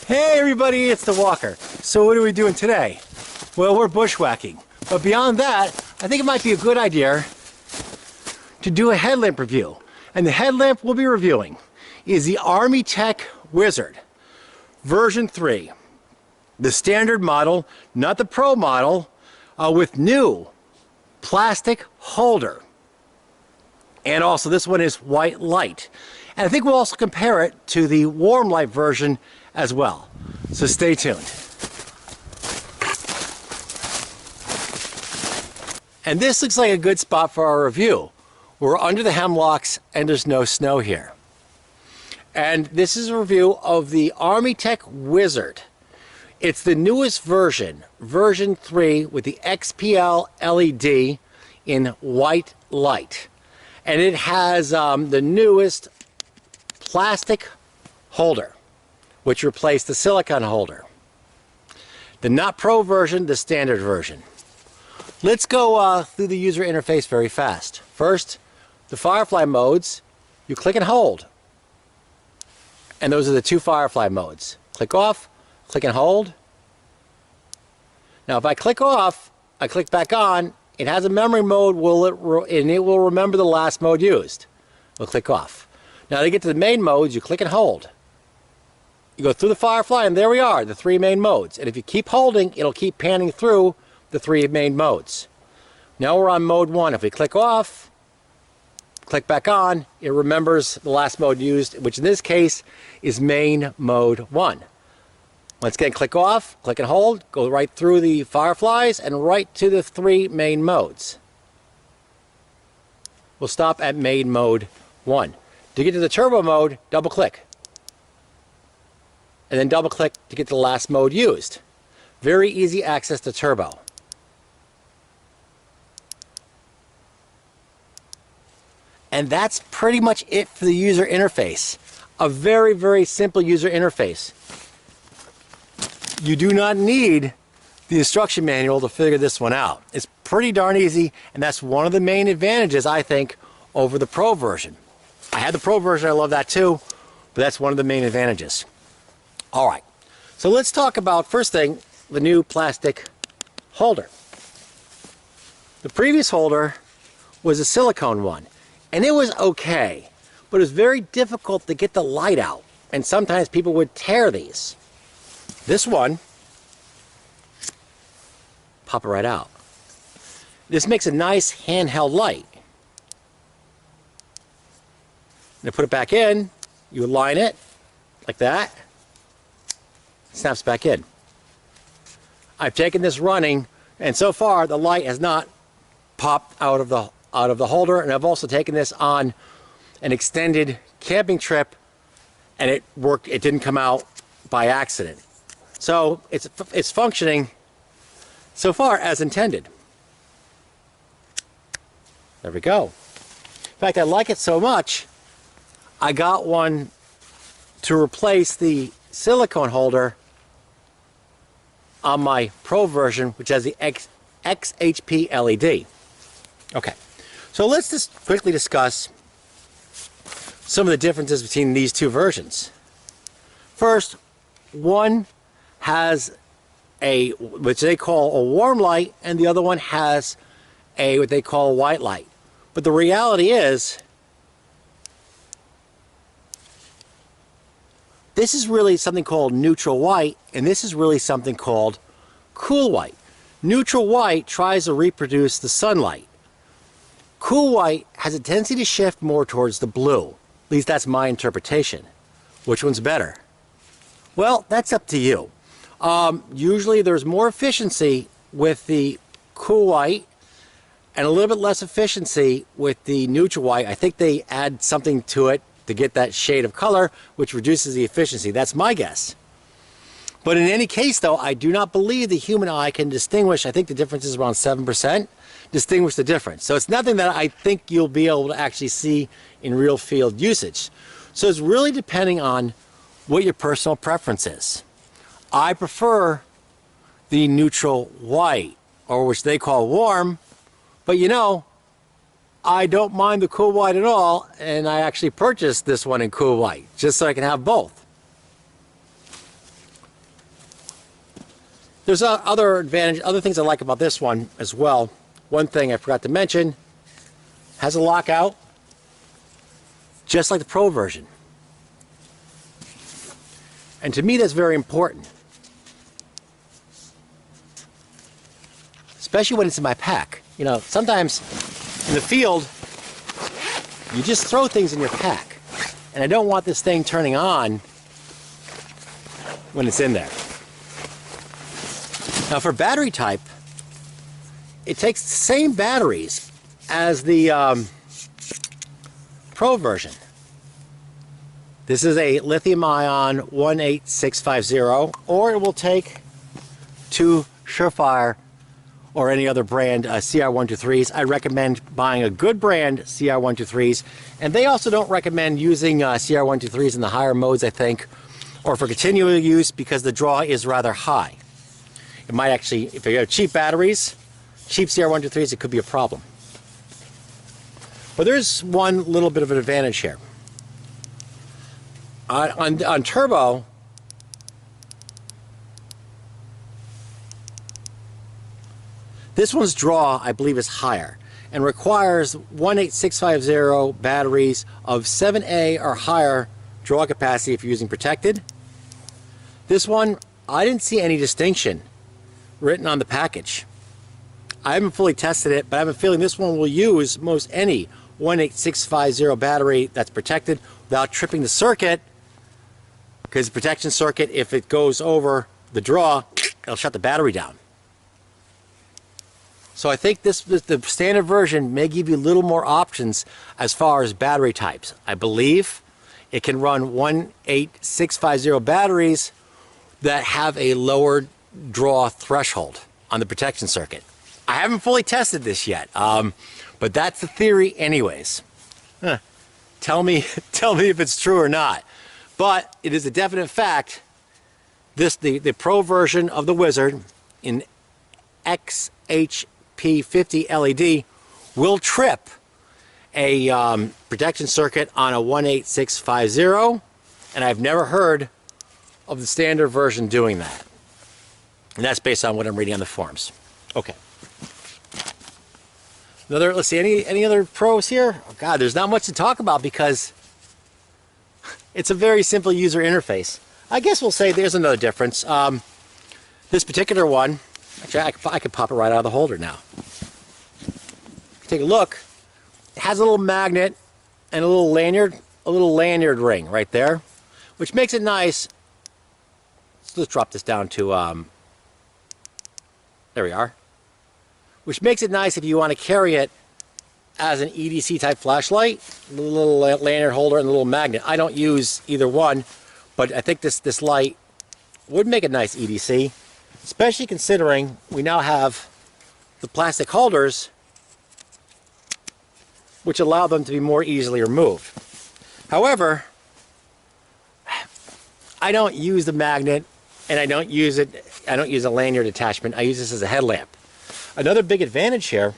Hey everybody, it's the Walker. So what are we doing today? Well, we're bushwhacking. But beyond that, I think it might be a good idea to do a headlamp review. And the headlamp we'll be reviewing is the Armytek Wizard version 3. The standard model, not the Pro model, with new plastic holder. And also this one is white light. And I think we'll also compare it to the warm light version as well. So stay tuned. And this looks like a good spot for our review. We're under the hemlocks and there's no snow here. And this is a review of the Armytek Wizard. It's the newest version, version 3 with the XPL LED in white light. And it has the newest plastic holder, which replaced the silicone holder. The not Pro version, the standard version. Let's go through the user interface very fast. First, the Firefly modes, you click and hold. And those are the two Firefly modes. Click off, click and hold. Now if I click off, I click back on, it has a memory mode and it will remember the last mode used. We'll click off. Now to get to the main modes, you click and hold. You go through the Firefly and there we are, the three main modes. And if you keep holding, it'll keep panning through the three main modes. Now we're on mode 1. If we click off, click back on, it remembers the last mode used, which in this case is main mode 1. Once again, click off, click and hold, go right through the Fireflies and right to the three main modes. We'll stop at main mode 1. To get to the turbo mode, double click. And then double click to get to the last mode used. Very easy access to turbo. And that's pretty much it for the user interface. A very, very simple user interface. You do not need the instruction manual to figure this one out. It's pretty darn easy, and that's one of the main advantages, I think, over the Pro version. I had the Pro version, I love that too, but that's one of the main advantages. Alright, so let's talk about, first thing, the new plastic holder. The previous holder was a silicone one, and it was okay, but it was very difficult to get the light out, and sometimes people would tear these. This one, pop it right out. This makes a nice handheld light. Now put it back in, you align it like that, snaps back in. I've taken this running, and so far the light has not popped out of the holder, and I've also taken this on an extended camping trip, and it worked. It didn't come out by accident. So it's functioning so far as intended. There we go. In fact, I like it so much, I got one to replace the silicone holder on my Pro version, which has the XHP LED. Okay, so let's just quickly discuss some of the differences between these two versions. First, one has which they call a warm light, and the other one has what they call a white light. But the reality is, this is really something called neutral white, and this is really something called cool white. Neutral white tries to reproduce the sunlight. Cool white has a tendency to shift more towards the blue. At least that's my interpretation. Which one's better? Well, that's up to you. Usually there's more efficiency with the cool white and a little bit less efficiency with the neutral white. I think they add something to it to get that shade of color, which reduces the efficiency. That's my guess. But in any case, though, I do not believe the human eye can distinguish. I think the difference is around 7%. Distinguish the difference. So it's nothing that I think you'll be able to actually see in real field usage. So it's really depending on what your personal preference is. I prefer the neutral white, or which they call warm, but you know, I don't mind the cool white at all, and I actually purchased this one in cool white, just so I can have both. There's other things I like about this one as well. One thing I forgot to mention, has a lockout, just like the Pro version. And to me, that's very important. Especially when it's in my pack. You know, sometimes in the field, you just throw things in your pack. And I don't want this thing turning on when it's in there. Now for battery type, it takes the same batteries as the Pro version. This is a lithium-ion 18650, or it will take 2 Surefire or any other brand CR123s. I recommend buying a good brand CR123s, and they also don't recommend using CR123s in the higher modes, I think, or for continual use, because the draw is rather high. It might actually, if you have cheap batteries, cheap CR123s, it could be a problem. But there's one little bit of an advantage here. On turbo, this one's draw, I believe, is higher and requires 18650 batteries of 7A or higher draw capacity if you're using protected. This one, I didn't see any distinction written on the package. I haven't fully tested it, but I have a feeling this one will use most any 18650 battery that's protected without tripping the circuit, because the protection circuit, if it goes over the draw, it'll shut the battery down. So I think the standard version may give you a little more options as far as battery types. I believe it can run 18650 batteries that have a lower draw threshold on the protection circuit. I haven't fully tested this yet, but that's the theory anyways. Tell me if it's true or not. But it is a definite fact, the Pro version of the Wizard in XHP50 LED will trip a protection circuit on a 18650, and I've never heard of the standard version doing that. And that's based on what I'm reading on the forums. Okay. Let's see, any other pros here? Oh God, there's not much to talk about because it's a very simple user interface. I guess we'll say there's another difference. This particular one, actually I could pop it right out of the holder now. Take a look. It has a little magnet and a little lanyard ring right there, which makes it nice. So let's drop this down to, there we are. Which makes it nice if you want to carry it as an EDC type flashlight, the little lanyard holder and the little magnet. I don't use either one, but I think this light would make a nice EDC, especially considering we now have the plastic holders which allow them to be more easily removed. However, I don't use the magnet and I don't use a lanyard attachment. I use this as a headlamp. Another big advantage here,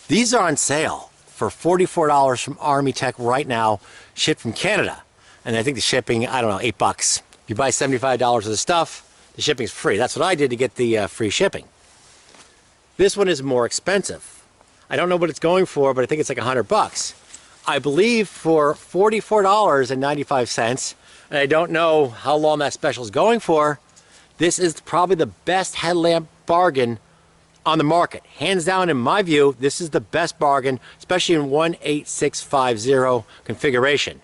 these are on sale for $44 from Armytek right now, shipped from Canada. And I think the shipping, I don't know, $8. If you buy $75 of the stuff, the shipping's free. That's what I did to get the free shipping. This one is more expensive. I don't know what it's going for, but I think it's like $100. I believe for $44.95, and I don't know how long that special is going for, this is probably the best headlamp bargain on the market. Hands down, in my view, this is the best bargain, especially in 18650 configuration.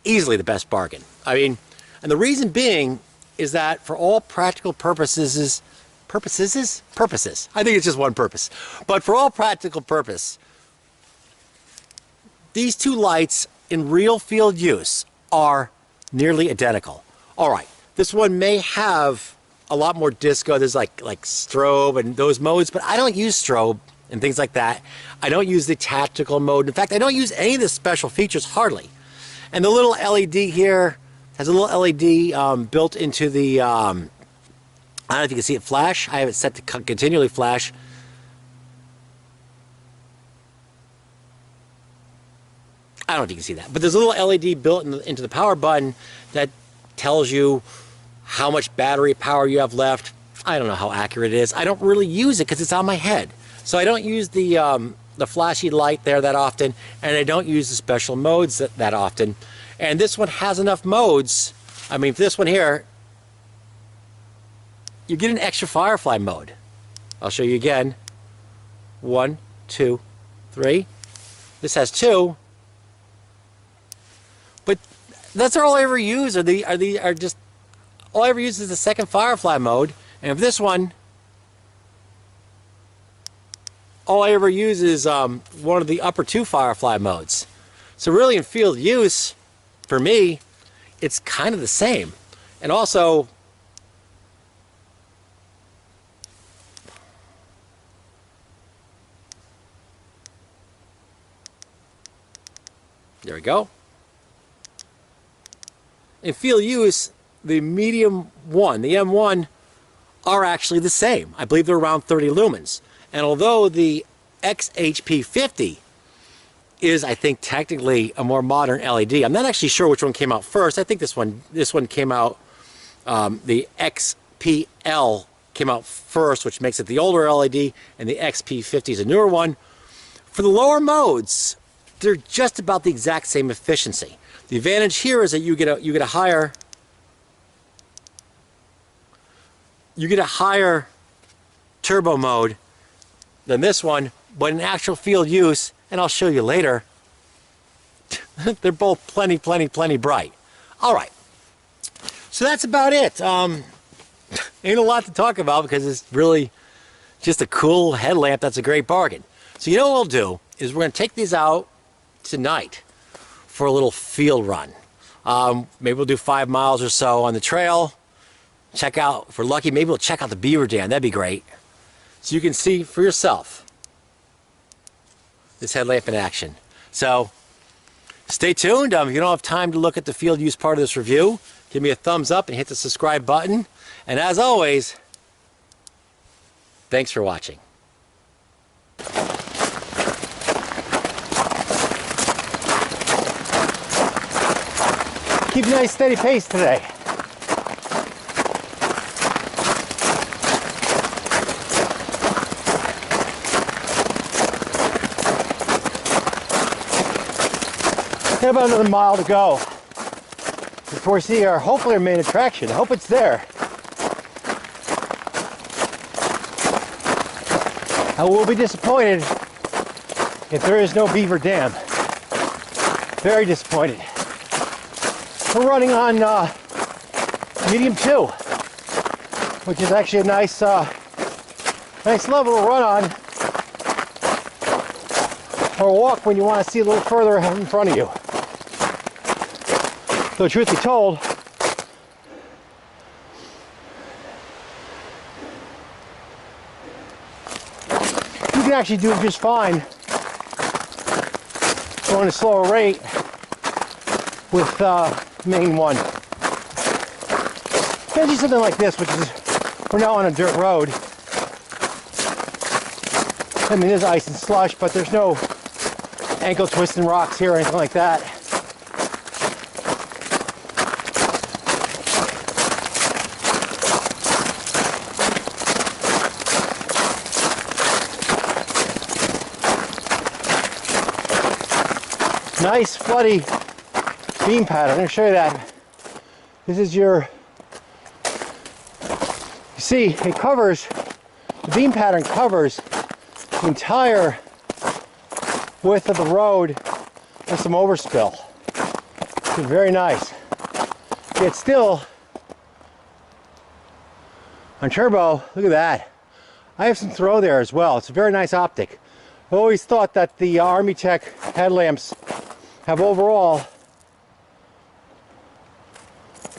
Easily the best bargain. I mean, and the reason being is that for all practical purposes, I think it's just one purpose, but for all practical purpose, these two lights in real field use are nearly identical. All right, this one may have a lot more disco. There's like strobe and those modes, but I don't use strobe and things like that. I don't use the tactical mode. In fact, I don't use any of the special features hardly. And the little LED here has a little LED built into the, I don't know if you can see it flash. I have it set to continually flash. I don't know if you can see that, but there's a little LED built into the power button that tells you how much battery power you have left. I don't know how accurate it is. I don't really use it because it's on my head. So I don't use the flashy light there that often, and I don't use the special modes that often. And this one has enough modes. I mean, this one here, you get an extra firefly mode. I'll show you again. 1, 2, 3. This has 2. But that's all I ever use. All I ever use is the second firefly mode. And if this one, all I ever use is one of the upper 2 firefly modes. So really in field use, for me, it's kind of the same. And also, there we go. In field use, the medium 1, the M1, are actually the same. I believe they're around 30 lumens. And although the XHP50 is, I think, technically a more modern LED, I'm not actually sure which one came out first. I think this one came out, the XPL came out first, which makes it the older LED, and the XP50 is a newer one. For the lower modes, they're just about the exact same efficiency. The advantage here is that you get a higher turbo mode than this one, but in actual field use, and I'll show you later, they're both plenty bright. All right, so that's about it. Ain't a lot to talk about because it's really just a cool headlamp that's a great bargain. So you know what we'll do is we're going to take these out tonight for a little field run. Maybe we'll do 5 miles or so on the trail. Check out, if we're lucky, maybe we'll check out the beaver dam. That'd be great. So you can see for yourself this headlamp in action. So stay tuned. If you don't have time to look at the field use part of this review, give me a thumbs up and hit the subscribe button. And as always, thanks for watching. Keep a nice steady pace today. We have about another mile to go before we see hopefully our main attraction. I hope it's there. I will be disappointed if there is no beaver dam. Very disappointed. We're running on medium 2, which is actually a nice level to run on or walk when you want to see a little further in front of you. Though truth be told, you can actually do just fine going at a slower rate with main 1. Especially something like this, which is, we're now on a dirt road. I mean, there's ice and slush, but there's no ankle twisting rocks here or anything like that. Nice floody beam pattern. I'm going to show you that. This is your, you see, it covers, the beam pattern covers the entire width of the road with some overspill. It's very nice. Yet still, on turbo, look at that. I have some throw there as well. It's a very nice optic. I've always thought that the Armytek headlamps have overall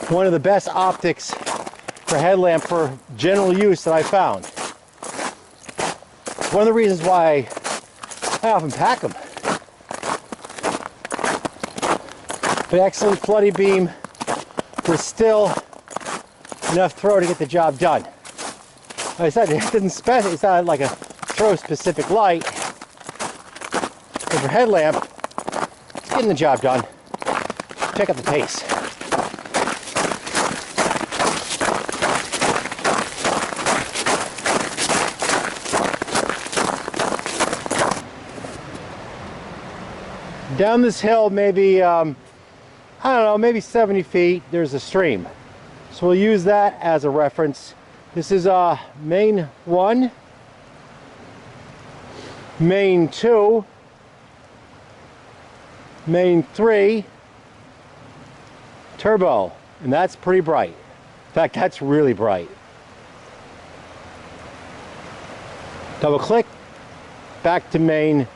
one of the best optics for headlamp for general use that I found. One of the reasons why I often pack them. But excellent floody beam with still enough throw to get the job done. Like I said, it's not like a throw specific light. But for headlamp, it's getting the job done. Check out the pace. Down this hill, maybe, I don't know, maybe 70 feet, there's a stream. So we'll use that as a reference. This is main 1, main 2, main 3, turbo, and that's pretty bright. In fact, that's really bright. Double click, back to main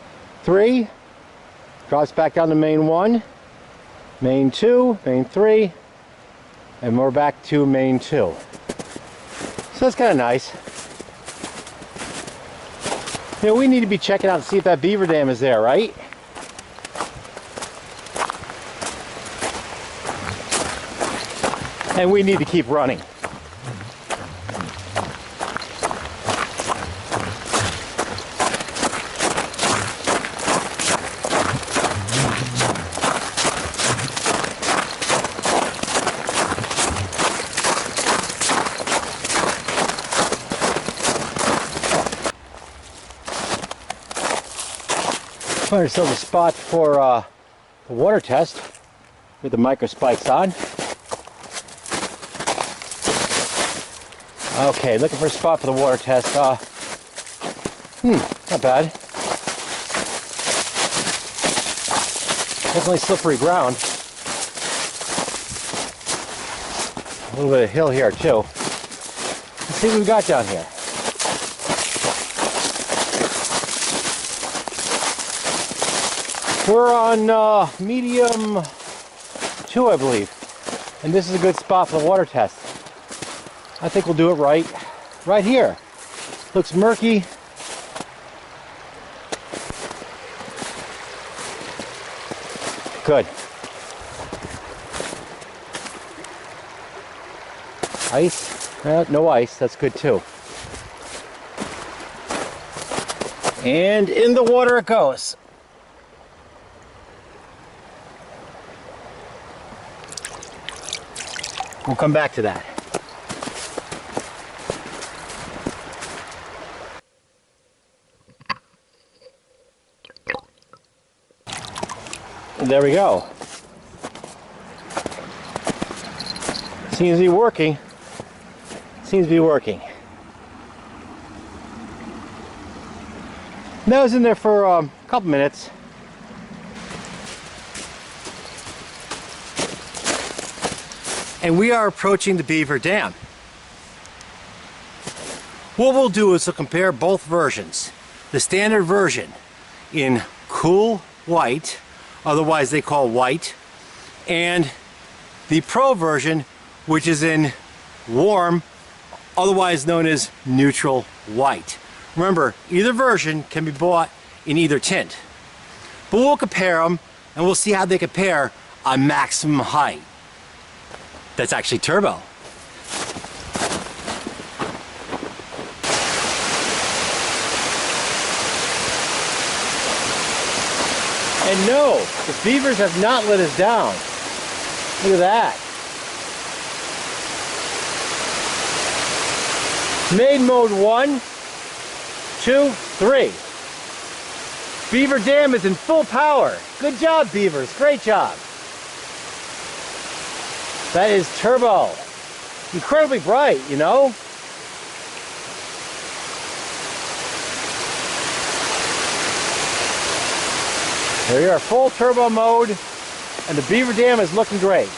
3, drops back down to main 1, main 2, main 3, and we're back to main 2. So that's kind of nice. You know, we need to be checking out to see if that beaver dam is there, right? And we need to keep running. Find ourselves a spot for the water test with the micro spikes on. Okay, looking for a spot for the water test. Not bad. Definitely slippery ground. A little bit of hill here too. Let's see what we've got down here. We're on medium 2, I believe, and this is a good spot for the water test. I think we'll do it right here. Looks murky. Good. Ice? No ice, that's good too. And in the water it goes. We'll come back to that. There we go. Seems to be working. Seems to be working. That was in there for a couple minutes. And we are approaching the beaver dam. What we'll do is we'll compare both versions. The standard version in cool white, otherwise they call white, and the pro version, which is in warm, otherwise known as neutral white. Remember, either version can be bought in either tint. But we'll compare them and we'll see how they compare on maximum height. That's actually turbo. And no, the beavers have not let us down. Look at that. Main mode 1, 2, 3. Beaver dam is in full power. Good job, beavers. Great job. That is turbo. Incredibly bright, you know? There you are, full turbo mode, and the beaver dam is looking great.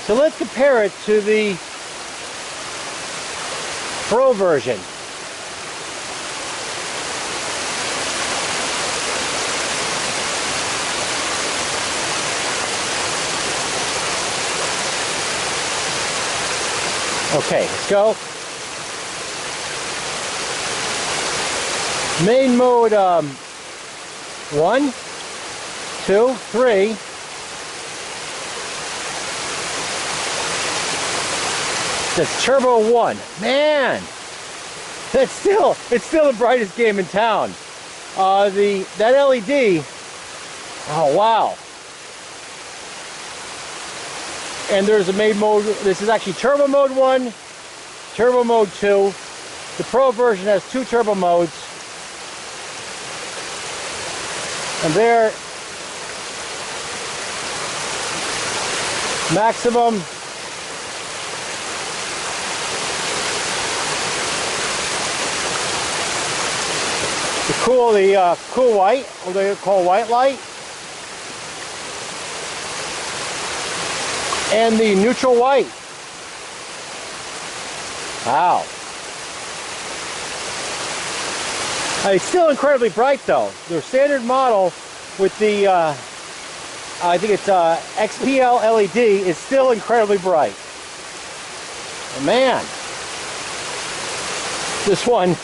So let's compare it to the pro version. Okay, let's go. Main mode 1, 2, 3. That's turbo 1. Man, it's still the brightest game in town. That LED. Oh wow. And there's a main mode. This is actually turbo mode 1, turbo mode 2. The pro version has 2 turbo modes. And there maximum the cool white, what they call white light, and the neutral white. Wow. It's still incredibly bright though. Their standard model with the, I think it's XPL LED, is still incredibly bright. And man, this one,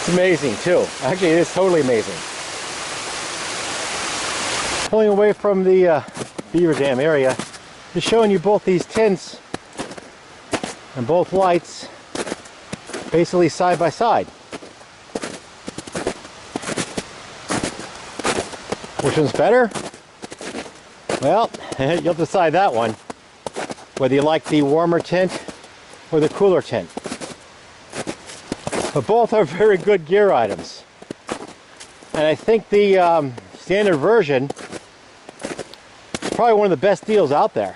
it's amazing too. Actually, it is totally amazing. Pulling away from the beaver dam area, just showing you both these tints and both lights basically side by side. Which one's better? Well, you'll decide that one, whether you like the warmer tint or the cooler tint. But both are very good gear items. And I think the standard version is probably one of the best deals out there.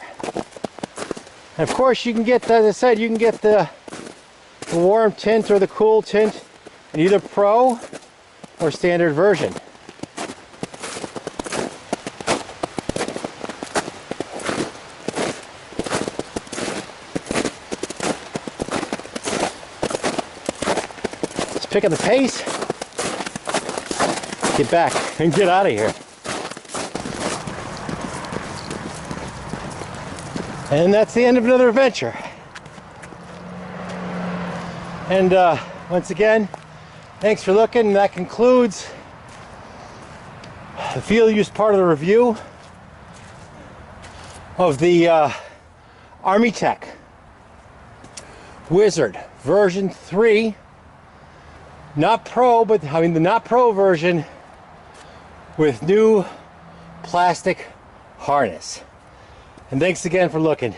And of course you can get, as I said, you can get the warm tint or the cool tint in either Pro or standard version. Pick up the pace, get back and get out of here. And that's the end of another adventure. And once again, thanks for looking. That concludes the field use part of the review of the Armytek Wizard version 3. Not Pro, but I mean the not Pro version with new plastic harness. And thanks again for looking.